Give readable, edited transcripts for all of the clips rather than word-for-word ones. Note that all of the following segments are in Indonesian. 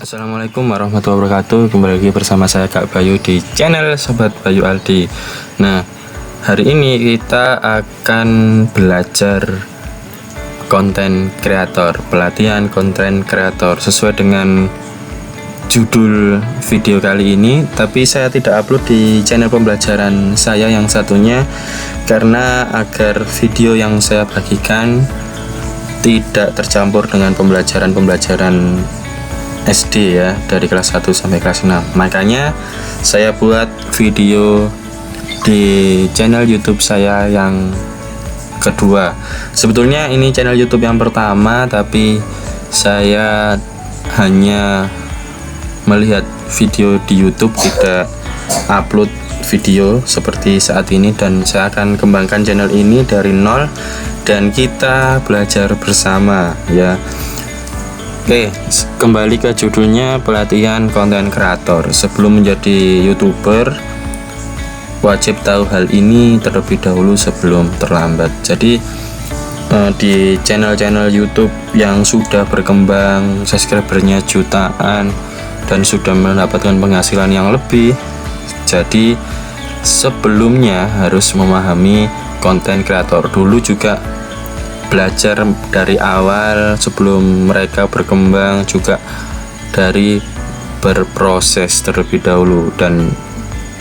Assalamualaikum warahmatullahi wabarakatuh. Kembali lagi bersama saya Kak Bayu di channel Sobat Bayu Aldi. Nah, hari ini kita akan belajar konten kreator, pelatihan konten kreator sesuai dengan judul video kali ini. Tapi saya tidak upload di channel pembelajaran saya yang satunya karena agar video yang saya bagikan tidak tercampur dengan pembelajaran SD ya, dari kelas 1 sampai kelas 6. Makanya saya buat video di channel YouTube saya yang kedua. Sebetulnya ini channel YouTube yang pertama, tapi saya hanya melihat video di YouTube, tidak upload video seperti saat ini, dan saya akan kembangkan channel ini dari nol dan kita belajar bersama ya. Oke, kembali ke judulnya, pelatihan konten kreator. Sebelum menjadi YouTuber, wajib tahu hal ini terlebih dahulu sebelum terlambat. Jadi di channel-channel YouTube yang sudah berkembang, subscribernya jutaan dan sudah mendapatkan penghasilan yang lebih, jadi sebelumnya harus memahami konten kreator dulu, juga belajar dari awal sebelum mereka berkembang, juga dari berproses terlebih dahulu, dan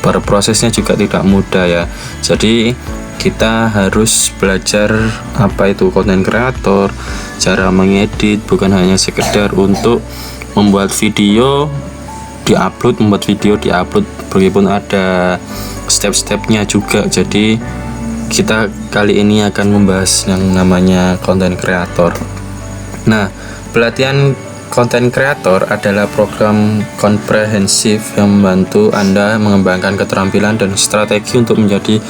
berprosesnya juga tidak mudah ya. Jadi kita harus belajar apa itu konten kreator, cara mengedit, bukan hanya sekedar untuk membuat video diupload, meskipun ada step-stepnya juga. Jadi kita kali ini akan membahas yang namanya konten kreator. Nah, pelatihan konten kreator adalah program komprehensif yang membantu Anda mengembangkan keterampilan dan strategi untuk menjadi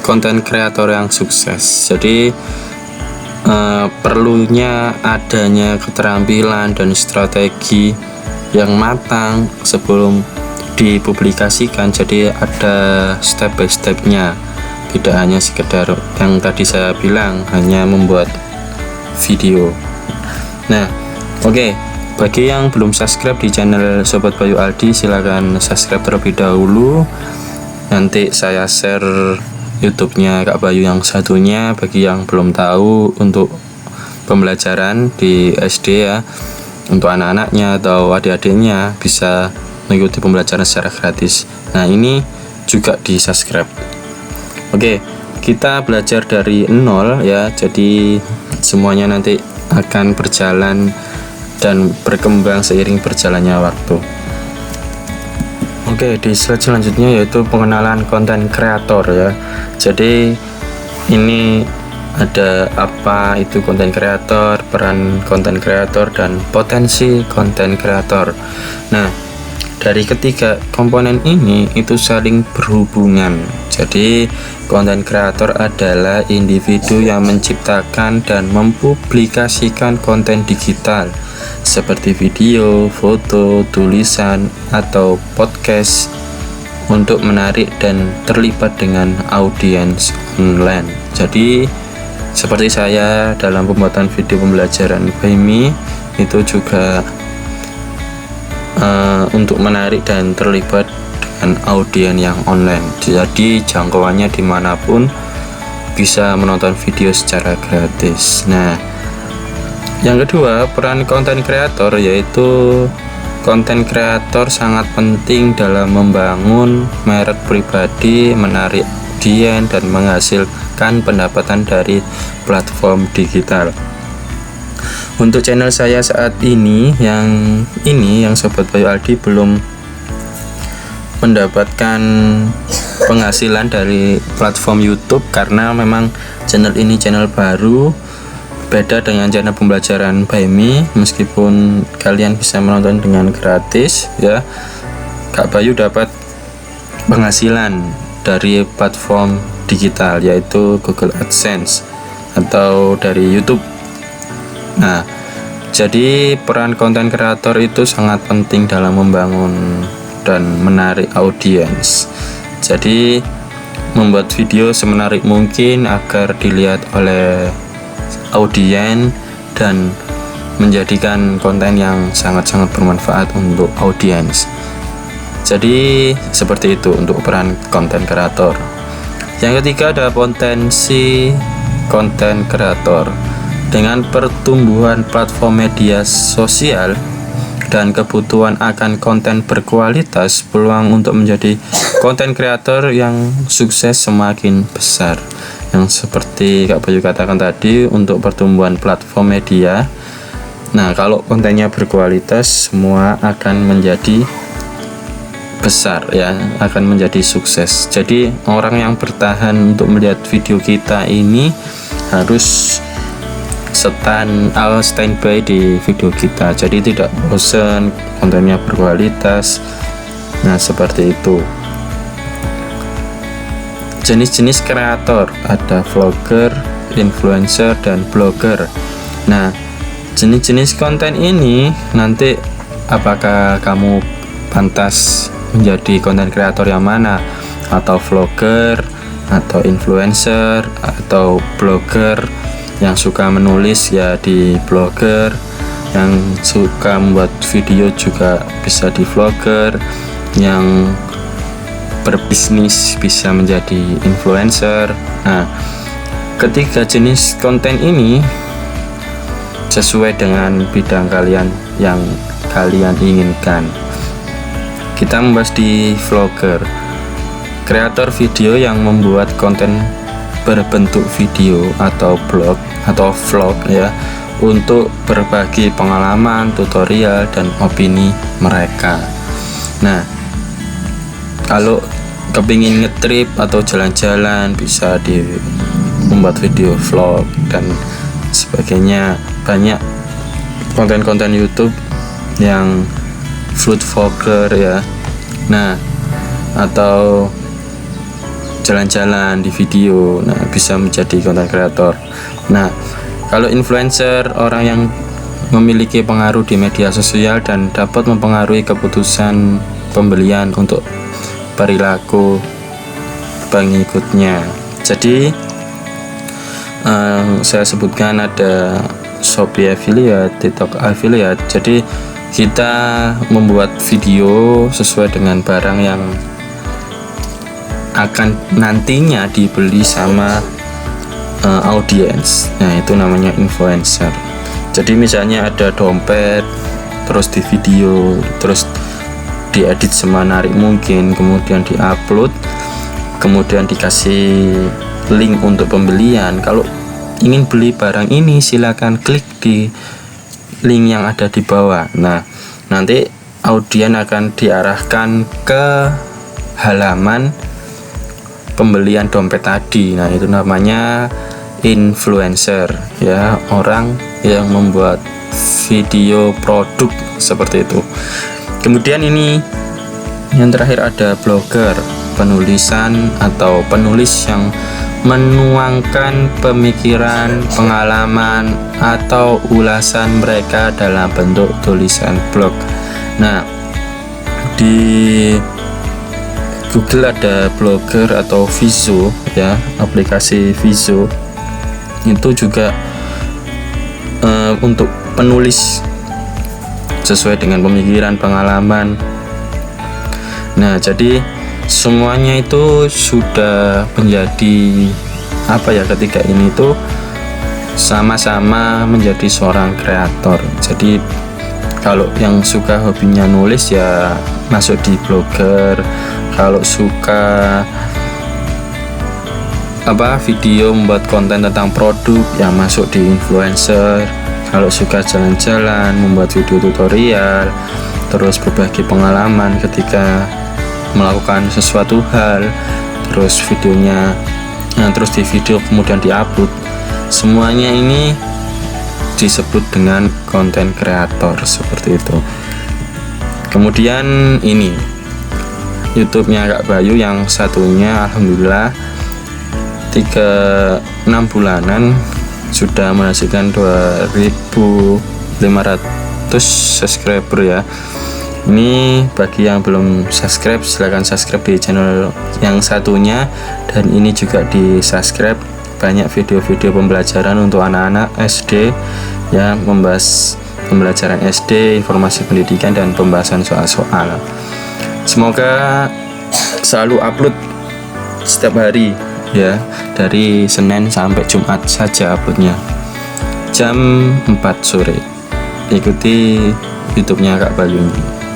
konten kreator yang sukses. Jadi perlunya adanya keterampilan dan strategi yang matang sebelum dipublikasikan. Jadi ada step by stepnya, tidak hanya sekedar yang tadi saya bilang, hanya membuat video. Nah, oke, bagi yang belum subscribe di channel Sobat Bayu Aldi, silahkan subscribe terlebih dahulu. Nanti saya share YouTube-nya Kak Bayu yang satunya. Bagi yang belum tahu, untuk pembelajaran di SD ya, untuk anak-anaknya atau adik-adiknya bisa mengikuti pembelajaran secara gratis. Nah, ini juga di subscribe. Oke, kita belajar dari nol ya. Jadi semuanya nanti akan berjalan dan berkembang seiring berjalannya waktu. Oke, di slide selanjutnya yaitu pengenalan konten kreator ya. Jadi ini ada apa itu konten kreator, peran konten kreator, dan potensi konten kreator. Nah, dari ketiga komponen ini itu saling berhubungan. Jadi konten kreator adalah individu yang menciptakan dan mempublikasikan konten digital seperti video, foto, tulisan, atau podcast untuk menarik dan terlibat dengan audiens online. Jadi seperti saya dalam pembuatan video pembelajaran BMI itu juga untuk menarik dan terlibat dengan audiens yang online. Jadi jangkauannya dimanapun bisa menonton video secara gratis. Nah, yang kedua, peran konten kreator, yaitu konten kreator sangat penting dalam membangun merek pribadi, menarik audiens, dan menghasilkan pendapatan dari platform digital. Untuk channel saya saat ini yang Sobat Bayu Aldi belum mendapatkan penghasilan dari platform YouTube karena memang channel ini channel baru, beda dengan channel pembelajaran BMI. Meskipun kalian bisa menonton dengan gratis ya, Kak Bayu dapat penghasilan dari platform digital, yaitu Google AdSense atau dari YouTube. Nah, jadi peran konten kreator itu sangat penting dalam membangun dan menarik audiens. Jadi membuat video semenarik mungkin agar dilihat oleh audiens dan menjadikan konten yang sangat-sangat bermanfaat untuk audiens. Jadi seperti itu untuk peran konten kreator. Yang ketiga ada potensi konten kreator. Dengan pertumbuhan platform media sosial dan kebutuhan akan konten berkualitas, peluang untuk menjadi konten kreator yang sukses semakin besar. Yang seperti Kak Bayu katakan tadi, untuk pertumbuhan platform media. Nah, kalau kontennya berkualitas, semua akan menjadi besar ya, akan menjadi sukses. Jadi orang yang bertahan untuk melihat video kita ini harus standby di video kita, jadi tidak bosan, kontennya berkualitas. Nah, seperti itu. Jenis-jenis kreator ada vlogger, influencer, dan blogger. Nah, jenis-jenis konten ini nanti apakah kamu pantas menjadi konten kreator yang mana, atau vlogger, atau influencer, atau blogger. Yang suka menulis ya di blogger, yang suka membuat video juga bisa di vlogger, yang berbisnis bisa menjadi influencer. Nah, ketiga jenis konten ini sesuai dengan bidang kalian yang kalian inginkan. Kita membahas di vlogger, kreator video yang membuat konten berbentuk video atau blog atau vlog ya, untuk berbagi pengalaman, tutorial, dan opini mereka. Nah, kalau kepingin ngetrip atau jalan-jalan bisa membuat video vlog dan sebagainya. Banyak konten-konten YouTube yang food vlogger ya. Nah, atau jalan-jalan di video, nah bisa menjadi konten kreator. Nah, kalau influencer, orang yang memiliki pengaruh di media sosial dan dapat mempengaruhi keputusan pembelian untuk perilaku pengikutnya. Jadi saya sebutkan ada Shopee affiliate, TikTok affiliate. Jadi kita membuat video sesuai dengan barang yang akan nantinya dibeli sama audiens. Nah, itu namanya influencer. Jadi misalnya ada dompet, terus di video, terus diedit semenarik mungkin, kemudian diupload, kemudian dikasih link untuk pembelian. Kalau ingin beli barang ini, silakan klik di link yang ada di bawah. Nah, nanti audien akan diarahkan ke halaman pembelian dompet tadi. Nah, itu namanya influencer ya, orang yang membuat video produk seperti itu. Kemudian ini yang terakhir ada blogger, penulisan atau penulis yang menuangkan pemikiran, pengalaman, atau ulasan mereka dalam bentuk tulisan blog. Nah, di Google ada blogger atau Vizo ya, aplikasi Vizo itu juga untuk penulis sesuai dengan pemikiran, pengalaman. Nah, jadi semuanya itu sudah menjadi ketiga ini tuh sama-sama menjadi seorang kreator. Jadi kalau yang suka hobinya nulis ya masuk di blogger, kalau suka video membuat konten tentang produk ya masuk di influencer, kalau suka jalan-jalan membuat video tutorial, terus berbagi pengalaman ketika melakukan sesuatu hal, terus videonya terus di video kemudian diupload, semuanya ini disebut dengan konten kreator seperti itu. Kemudian ini YouTube-nya Kak Bayu yang satunya alhamdulillah 6 bulanan sudah menghasilkan 2.500 subscriber ya. Ini bagi yang belum subscribe, silahkan subscribe di channel yang satunya, dan ini juga di subscribe. Banyak video-video pembelajaran untuk anak-anak SD ya, membahas pembelajaran SD, informasi pendidikan, dan pembahasan soal-soal. Semoga selalu upload setiap hari ya, dari Senin sampai Jumat saja uploadnya jam 4 sore. Ikuti YouTube-nya Kak Bayu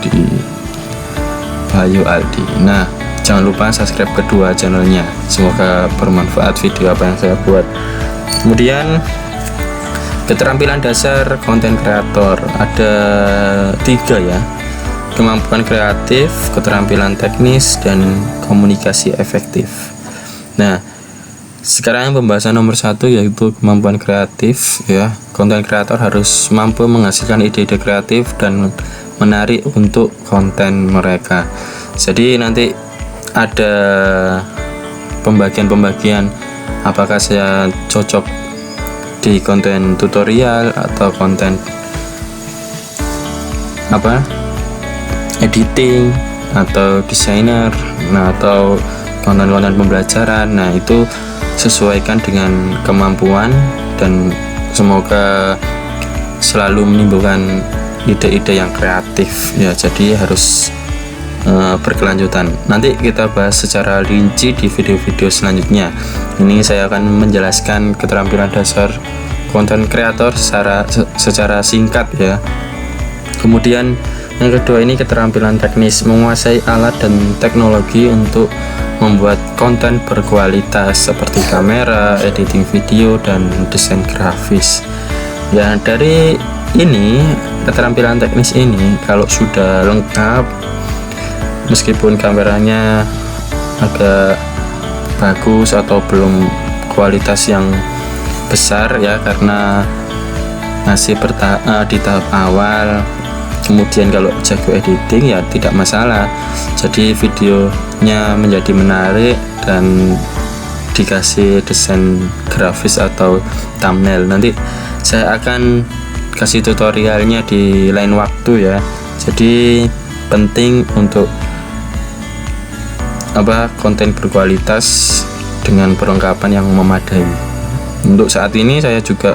di Bayu Aldi. Nah, jangan lupa subscribe kedua channelnya. Semoga bermanfaat video apa yang saya buat. Kemudian keterampilan dasar konten kreator ada 3 ya: kemampuan kreatif, keterampilan teknis, dan komunikasi efektif. Nah, sekarang pembahasan nomor 1 yaitu kemampuan kreatif ya. Konten kreator harus mampu menghasilkan ide-ide kreatif dan menarik untuk konten mereka. Jadi nanti ada pembagian apakah saya cocok di konten tutorial atau konten editing atau desainer, atau konten-konten pembelajaran. Nah, itu sesuaikan dengan kemampuan dan semoga selalu menimbulkan ide-ide yang kreatif ya. Jadi harus berkelanjutan. Nanti kita bahas secara rinci di video-video selanjutnya. Ini saya akan menjelaskan keterampilan dasar konten kreator secara singkat ya. Kemudian yang kedua ini keterampilan teknis, menguasai alat dan teknologi untuk membuat konten berkualitas seperti kamera, editing video, dan desain grafis. Ya, dari ini keterampilan teknis ini kalau sudah lengkap, meskipun kameranya agak bagus atau belum kualitas yang besar ya, karena masih di tahap awal. Kemudian kalau jago editing ya tidak masalah, jadi videonya menjadi menarik dan dikasih desain grafis atau thumbnail. Nanti saya akan kasih tutorialnya di lain waktu ya. Jadi penting untuk konten berkualitas dengan perlengkapan yang memadai. Untuk saat ini saya juga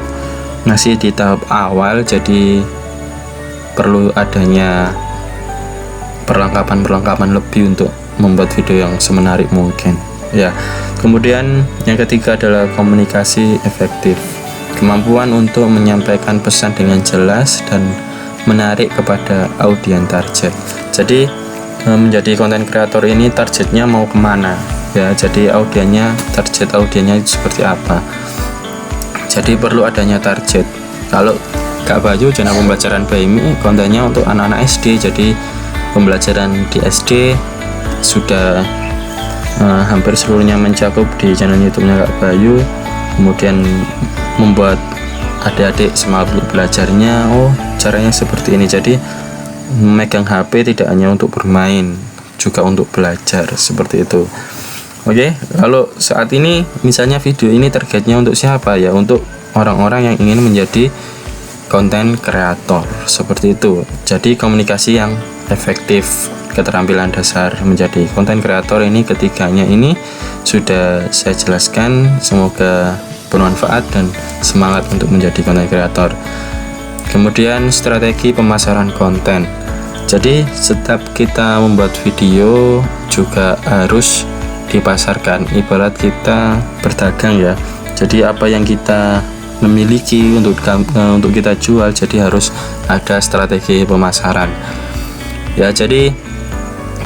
masih di tahap awal, jadi perlu adanya perlengkapan lebih untuk membuat video yang semenarik mungkin ya. Kemudian yang ketiga adalah komunikasi efektif, kemampuan untuk menyampaikan pesan dengan jelas dan menarik kepada audiens target. Jadi menjadi konten kreator ini targetnya mau kemana ya, jadi target audiennya seperti apa. Jadi perlu adanya target. Kalau Kak Bayu channel pembelajaran BMI kontennya untuk anak-anak SD, jadi pembelajaran di SD sudah hampir seluruhnya mencakup di channel YouTube-nya Kak Bayu. Kemudian membuat adik-adik semangat belajarnya, caranya seperti ini. Jadi memegang HP tidak hanya untuk bermain, juga untuk belajar, seperti itu. Oke, kalau saat ini misalnya video ini targetnya untuk siapa ya? Untuk orang-orang yang ingin menjadi konten kreator, seperti itu. Jadi komunikasi yang efektif, keterampilan dasar menjadi konten kreator ini, ketiganya ini sudah saya jelaskan. Semoga bermanfaat dan semangat untuk menjadi konten kreator. Kemudian strategi pemasaran konten. Jadi setiap kita membuat video juga harus dipasarkan, ibarat kita berdagang ya. Jadi apa yang kita memiliki untuk kita jual, jadi harus ada strategi pemasaran ya. Jadi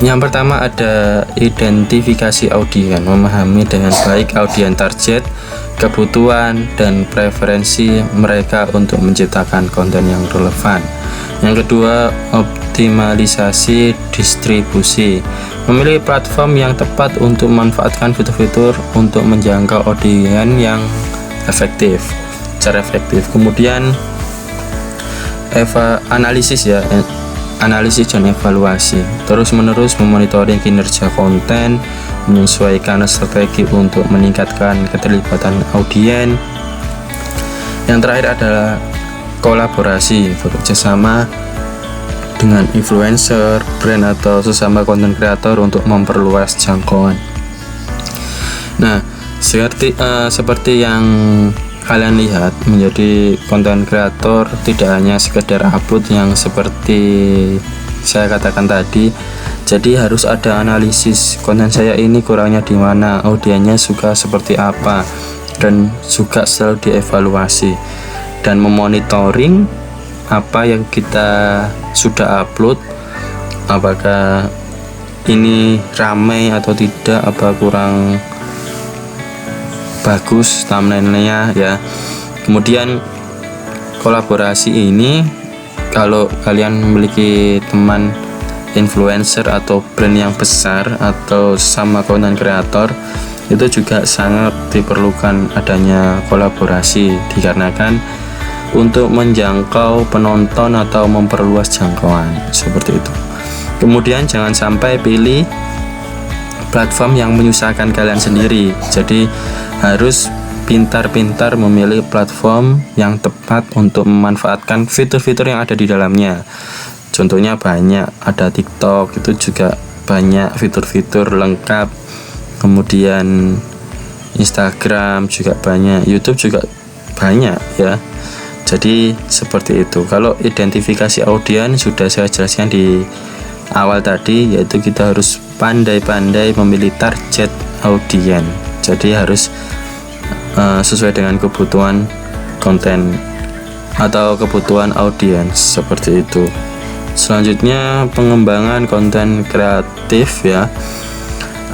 yang pertama ada identifikasi audiens, memahami dengan baik audiens target, kebutuhan dan preferensi mereka untuk menciptakan konten yang relevan. Yang kedua, optimalisasi distribusi, memilih platform yang tepat untuk memanfaatkan fitur-fitur untuk menjangkau audiens yang efektif, secara efektif. Kemudian analisis ya, analisis dan evaluasi, terus-menerus memonitoring kinerja konten, menyesuaikan strategi untuk meningkatkan keterlibatan audiens. Yang terakhir adalah kolaborasi, bekerjasama dengan influencer, brand atau sesama konten kreator untuk memperluas jangkauan. Nah, seperti yang kalian lihat, menjadi konten kreator tidak hanya sekedar upload yang seperti saya katakan tadi. Jadi harus ada analisis konten saya ini kurangnya di mana, audiensnya suka seperti apa, dan juga selalu dievaluasi dan memonitoring apa yang kita sudah upload, apakah ini ramai atau tidak, apa kurang bagus thumbnailnya ya. Kemudian kolaborasi ini, kalau kalian memiliki teman influencer atau brand yang besar atau sama konten kreator, itu juga sangat diperlukan adanya kolaborasi, dikarenakan untuk menjangkau penonton atau memperluas jangkauan seperti itu. Kemudian jangan sampai pilih platform yang menyusahkan kalian sendiri. Jadi harus pintar-pintar memilih platform yang tepat untuk memanfaatkan fitur-fitur yang ada di dalamnya. Contohnya banyak, ada TikTok itu juga banyak fitur-fitur lengkap. Kemudian Instagram juga banyak, YouTube juga banyak ya. Jadi seperti itu. Kalau identifikasi audiens sudah saya jelaskan di awal tadi, yaitu kita harus pandai-pandai memilih target audiens. Jadi harus sesuai dengan kebutuhan konten atau kebutuhan audiens seperti itu. Selanjutnya pengembangan konten kreatif ya.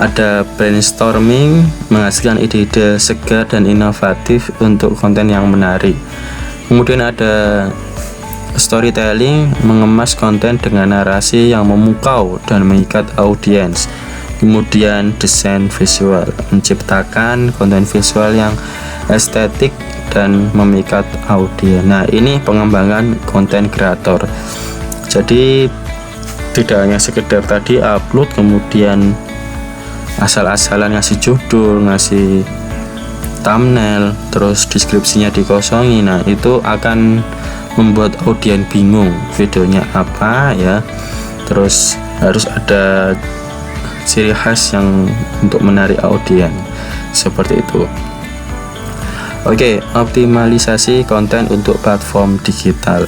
Ada brainstorming, menghasilkan ide-ide segar dan inovatif untuk konten yang menarik. Kemudian ada storytelling, mengemas konten dengan narasi yang memukau dan mengikat audiens. Kemudian desain visual, menciptakan konten visual yang estetik dan memikat audiens. Nah, ini pengembangan konten kreator. Jadi tidak hanya sekedar tadi upload kemudian asal-asalan ngasih judul, ngasih thumbnail, terus deskripsinya dikosongi. Nah, itu akan membuat audiens bingung videonya apa ya. Terus harus ada ciri khas yang untuk menarik audiens seperti itu. Oke, optimalisasi konten untuk platform digital.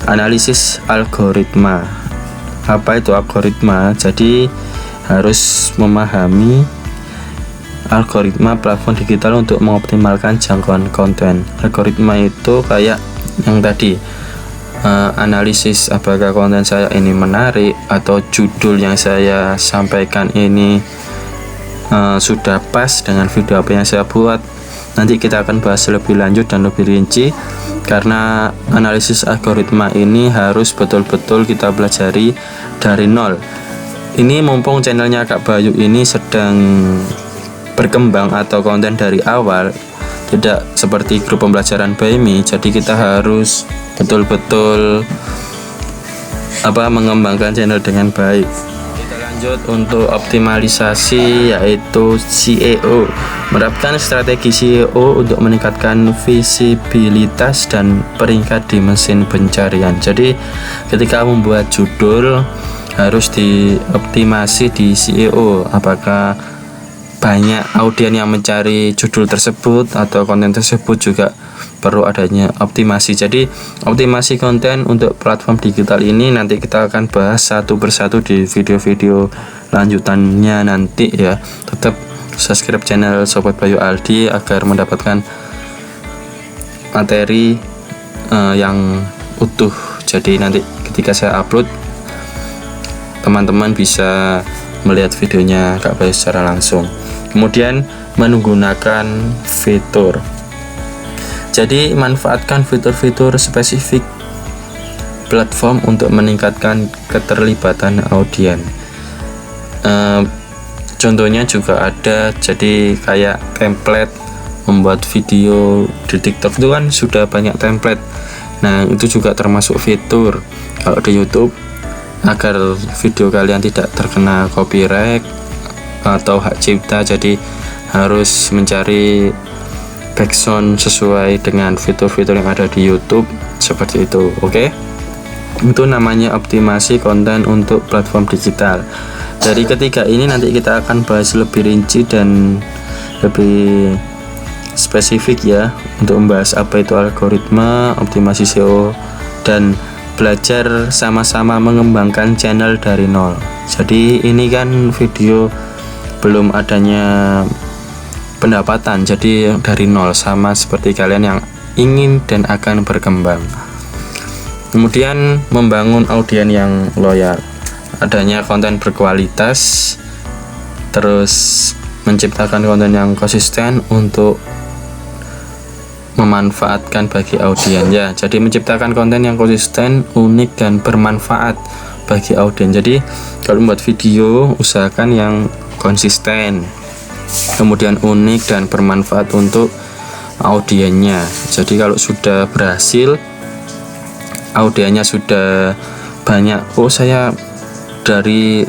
Analisis algoritma. Apa itu algoritma? Jadi harus memahami algoritma platform digital untuk mengoptimalkan jangkauan konten. Algoritma itu kayak yang tadi, analisis apakah konten saya ini menarik atau judul yang saya sampaikan ini sudah pas dengan video apa yang saya buat. Nanti kita akan bahas lebih lanjut dan lebih rinci, karena analisis algoritma ini harus betul-betul kita pelajari dari nol. Ini mumpung channelnya Kak Bayu ini sedang berkembang atau konten dari awal, tidak seperti grup pembelajaran By Me, jadi kita harus betul-betul mengembangkan channel dengan baik. Kita lanjut untuk optimalisasi, yaitu SEO. Menerapkan strategi SEO untuk meningkatkan visibilitas dan peringkat di mesin pencarian. Jadi ketika membuat judul harus dioptimasi di SEO, apakah banyak audiens yang mencari judul tersebut atau konten tersebut, juga perlu adanya optimasi. Jadi optimasi konten untuk platform digital ini nanti kita akan bahas satu persatu di video-video lanjutannya nanti ya. Tetap subscribe channel Sobat Bayu Aldi agar mendapatkan materi yang utuh. Jadi nanti ketika saya upload, teman-teman bisa melihat videonya Kak Bayu secara langsung. Kemudian menggunakan fitur. Jadi manfaatkan fitur-fitur spesifik platform untuk meningkatkan keterlibatan audiens. Contohnya juga ada, jadi kayak template membuat video di TikTok itu kan sudah banyak template. Nah, itu juga termasuk fitur kalau di YouTube, agar video kalian tidak terkena copyright atau hak cipta. Jadi harus mencari background sesuai dengan fitur-fitur yang ada di YouTube seperti itu. Oke, itu namanya optimasi konten untuk platform digital. Dari ketiga ini nanti kita akan bahas lebih rinci dan lebih spesifik ya untuk membahas apa itu algoritma, optimasi SEO, dan belajar sama-sama mengembangkan channel dari nol. Jadi ini kan video belum adanya pendapatan, jadi dari nol, sama seperti kalian yang ingin dan akan berkembang. Kemudian membangun audiens yang loyal, adanya konten berkualitas, terus menciptakan konten yang konsisten untuk memanfaatkan bagi audiens ya. Jadi menciptakan konten yang konsisten, unik, dan bermanfaat bagi audiens. Jadi kalau membuat video, usahakan yang konsisten, kemudian unik dan bermanfaat untuk audiensnya. Jadi kalau sudah berhasil, audiensnya sudah banyak, oh saya dari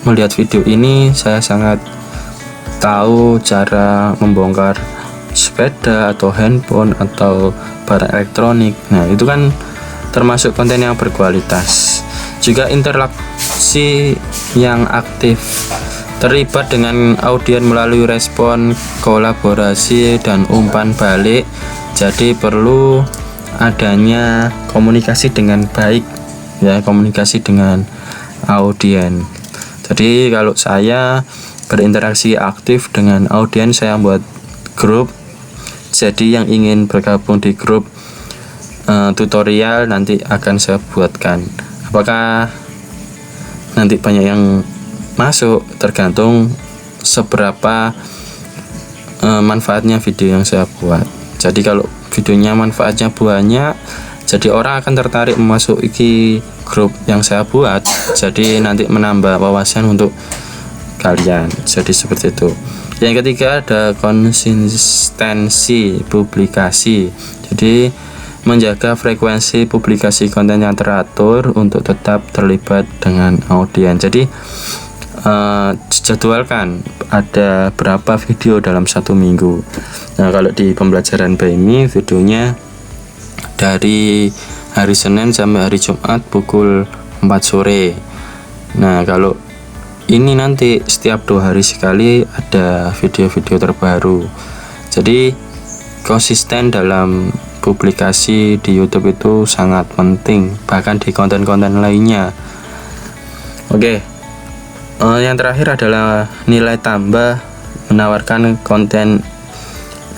melihat video ini saya sangat tahu cara membongkar sepeda atau handphone atau barang elektronik. Nah itu kan termasuk konten yang berkualitas. Juga interaksi yang aktif, terlibat dengan audiens melalui respon, kolaborasi, dan umpan balik. Jadi perlu adanya komunikasi dengan baik ya, komunikasi dengan audiens. Jadi kalau saya berinteraksi aktif dengan audiens, saya buat grup. Jadi yang ingin bergabung di grup tutorial nanti akan saya buatkan. Apakah nanti banyak yang masuk, tergantung seberapa manfaatnya video yang saya buat. Jadi kalau videonya manfaatnya banyak, jadi orang akan tertarik memasuki grup yang saya buat. Jadi nanti menambah wawasan untuk kalian. Jadi seperti itu. Yang ketiga ada konsistensi publikasi. Jadi menjaga frekuensi publikasi konten yang teratur untuk tetap terlibat dengan audiens. Jadi jadwalkan ada berapa video dalam satu minggu. Nah kalau di pembelajaran by me, videonya dari hari Senin sampai hari Jumat pukul 4 sore. Nah kalau ini nanti setiap 2 hari sekali ada video-video terbaru. Jadi konsisten dalam publikasi di YouTube itu sangat penting, bahkan di konten-konten lainnya. Oke. Yang terakhir adalah nilai tambah, menawarkan konten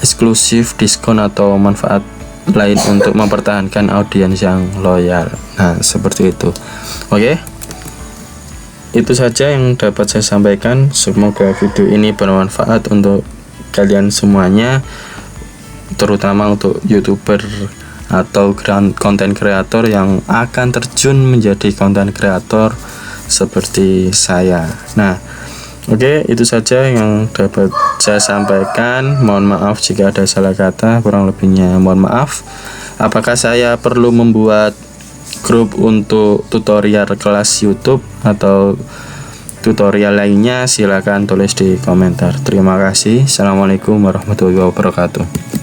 eksklusif, diskon, atau manfaat lain untuk mempertahankan audiens yang loyal. Nah seperti itu. Oke. Itu saja yang dapat saya sampaikan. Semoga video ini bermanfaat untuk kalian semuanya, terutama untuk YouTuber atau konten kreator yang akan terjun menjadi konten kreator seperti saya. Nah, oke, itu saja yang dapat saya sampaikan. Mohon maaf jika ada salah kata, kurang lebihnya mohon maaf. Apakah saya perlu membuat grup untuk tutorial kelas YouTube atau tutorial lainnya? Silahkan tulis di komentar. Terima kasih. Assalamualaikum warahmatullahi wabarakatuh.